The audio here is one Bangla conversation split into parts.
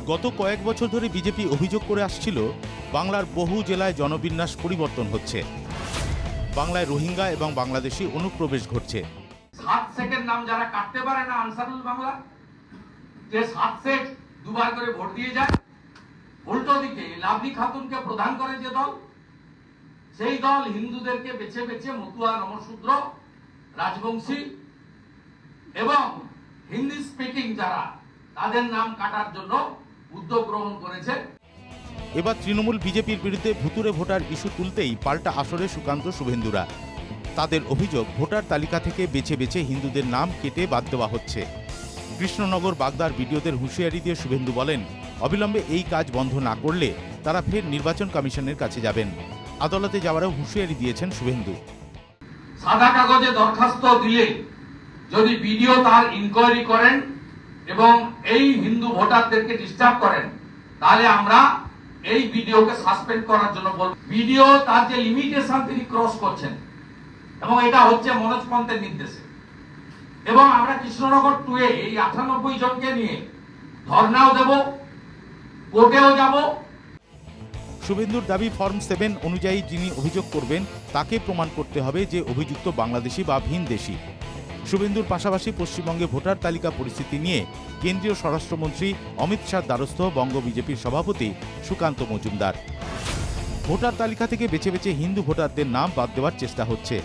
গত কয়েক বছর ধরে বিজেপি অভিযোগ করে আসছিল বাংলার বহু জেলায় জনবিন্যাস পরিবর্তন হচ্ছে, বাংলায় রোহিঙ্গা এবং বাংলাদেশি অনুপ্রবেশ ঘটছে। 7 সেকেন্ড নাম যারা কাটতে পারে না আনসারুল বাংলা, যে 7 সেট দুবার করে ভোট দিয়ে যায়, উল্টো দিকে লাভলি খাতুনকে প্রধান করে যে দল, সেই দল হিন্দুদেরকে বেছে বেছে মতুয়া, নমশূদ্র, রাজবংশী এবং হিন্দি স্পিকিং যারা তাদের নাম কাটার জন্য উদ্যোগ গ্রহণ করেছে। এবার তৃণমূল বিজেপির বিরুদ্ধে ভুতুড়ে ভোটার ইস্যু তুলতেই পাল্টা আসরে সুকান্ত শুভেন্দুরা। তাদের অভিযোগ, ভোটার তালিকা থেকে বেছে বেছে হিন্দুদের নাম কেটে বাদ দেওয়া হচ্ছে। কৃষ্ণনগর বাগদার বিডিওদের হুঁশিয়ারি দিয়ে শুভেন্দু বলেন, অবিলম্বে এই কাজ বন্ধ না করলে তারা ফের নির্বাচন কমিশনের কাছে যাবেন। আদালতে যাওয়ারও হুঁশিয়ারি দিয়েছেন শুভেন্দু। সাদা কাগজে দরখাস্ত দিলে যদি বিডিও তার ইনকোয়ারি করেন এবং এই হিন্দু ভোটারদেরকে ডিস্টার্ব করেন, তাহলে আমরা এই বিডিওকে সাসপেন্ড করার জন্য বলব। বিডিও তার যে লিমিটেশন তিনি ক্রস করছেন এবং এটা হচ্ছে মনোজ পন্থের নির্দেশে। এবং আমরা কৃষ্ণনগর 2 এ এই 98 জনকে নিয়ে ধর্ণাও দেব, কোর্টেও যাব। শুভেন্দুর দাবি, ফর্ম 7 অনুযায়ী যিনি অভিযোগ করবেন তাকে প্রমাণ করতে হবে যে অভিযুক্ত বাংলাদেশি বা ভিনদেশি। শুভেন্দুর পাশাপাশি পশ্চিমবঙ্গে ভোটার তালিকা পরিস্থিতি নিয়ে কেন্দ্রীয় স্বরাষ্ট্রমন্ত্রী অমিত শাহর দ্বারস্থ বঙ্গ বিজেপির সভাপতি সুকান্ত মজুমদার। ভোটার তালিকা থেকে বেছে বেছে হিন্দু ভোটারদের নাম বাদ দেওয়ার চেষ্টা হচ্ছে।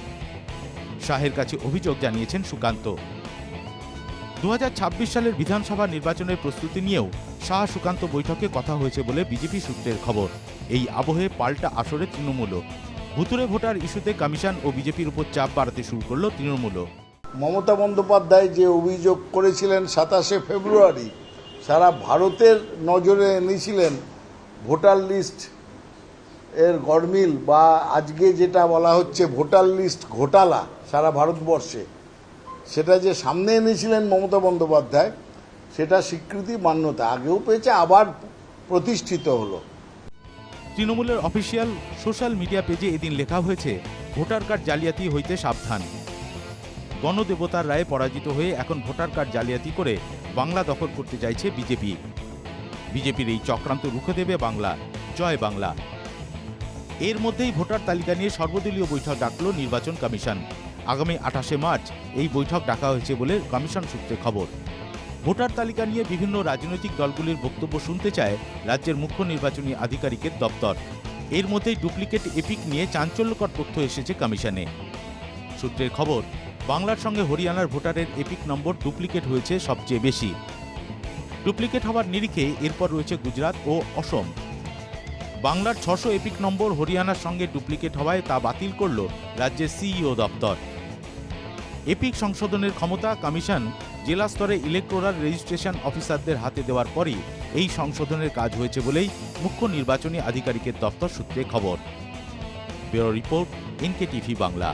শাহের কাছে অভিযোগ জানিয়েছেন সুকান্ত। 2026 সালের বিধানসভা নির্বাচনের প্রস্তুতি নিয়েও শাহ সুকান্ত বৈঠকে কথা হয়েছে বলে বিজেপি সূত্রের খবর। এই আবহে পাল্টা আসরে তৃণমূলও। ভুতুড়ে ভোটার ইস্যুতে কমিশন ও বিজেপির উপর চাপ বাড়াতে শুরু করল তৃণমূলও। মমতা বন্দ্যোপাধ্যায় যে অভিযোগ করেছিলেন 27শে ফেব্রুয়ারি, সারা ভারতের নজরে এনেছিলেন ভোটার লিস্ট এর গড়মিল, বা আজকে যেটা বলা হচ্ছে ভোটার লিস্ট ঘোটালা সারা ভারতবর্ষে, সেটা যে সামনে এনেছিলেন মমতা বন্দ্যোপাধ্যায়, সেটা স্বীকৃতি, মান্যতা আগেও পেয়েছে, আবার প্রতিষ্ঠিত হলো। তৃণমূলের অফিসিয়াল সোশ্যাল মিডিয়া পেজে এদিন লেখা হয়েছে, ভোটার কার্ড জালিয়াতি হইতে সাবধান। গণদেবতার রায়ে পরাজিত হয়ে এখন ভোটার কার্ড জালিয়াতি করে বাংলা দখল করতে চাইছে বিজেপি। বিজেপির এই চক্রান্ত রুখে দেবে বাংলা। জয় বাংলা। এর মধ্যেই ভোটার তালিকা নিয়ে সর্বদলীয় বৈঠক ডাকল নির্বাচন কমিশন। আগামী 28শে মার্চ এই বৈঠক ডাকা হয়েছে বলে কমিশন সূত্রে খবর। ভোটার তালিকা নিয়ে বিভিন্ন রাজনৈতিক দলগুলির বক্তব্য শুনতে চায় রাজ্যের মুখ্য নির্বাচনী আধিকারিকের দপ্তর। এর মধ্যেই ডুপ্লিকেট এপিক নিয়ে চাঞ্চল্যকর তথ্য এসেছে কমিশনে। সূত্রের খবর, বাংলার সঙ্গে হরিয়ানার ভোটারের এপিক নম্বর ডুপ্লিকেট হয়েছে সবচেয়ে বেশি। ডুপ্লিকেট হওয়ার নিরিখে এরপর রয়েছে গুজরাট ও অসম। বাংলার 600 এপিক নম্বর হরিয়ানার সঙ্গে ডুপ্লিকেট হওয়ায় তা বাতিল করল রাজ্যের সিইও দপ্তর। এপিক সংশোধনের ক্ষমতা কমিশন জেলা স্তরে ইলেকটোরাল রেজিস্ট্রেশন অফিসারদের হাতে দেওয়ার পরই এই সংশোধনের কাজ হয়েছে বলেই মুখ্য নির্বাচনী আধিকারিকের দপ্তর সূত্রে খবর। Bureau report, NKTV Bangla.